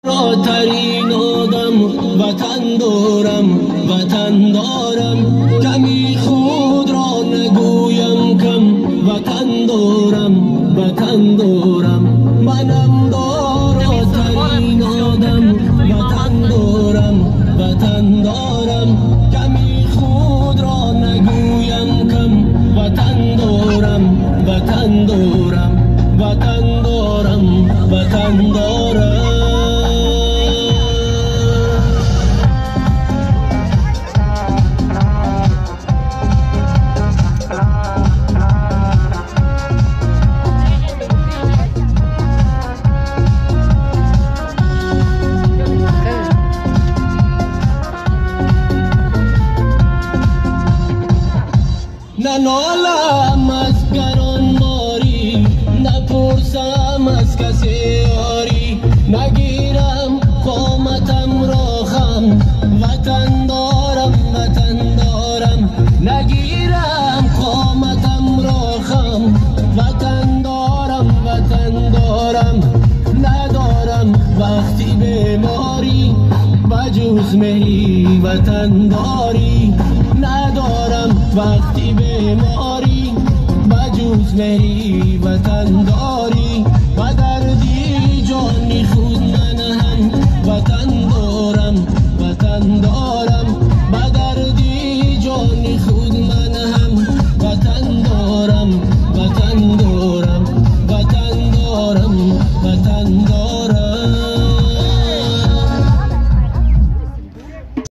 ترین آدم وطن دارم کمی خود را نگویم کم وطن دارم منم داراترین آدم وطن دارم کمی خود را نگویم کم وطن دارم ننالم از گرانباری نپرسم از کسی یاری نگیرم قامتم را خم وطن دارم نگیرم قامتم را خم وطن دارم ندارم وقتی بیماری بجز مهری وطن داری ندارم وقتی بیماری بجز مهری وطن داری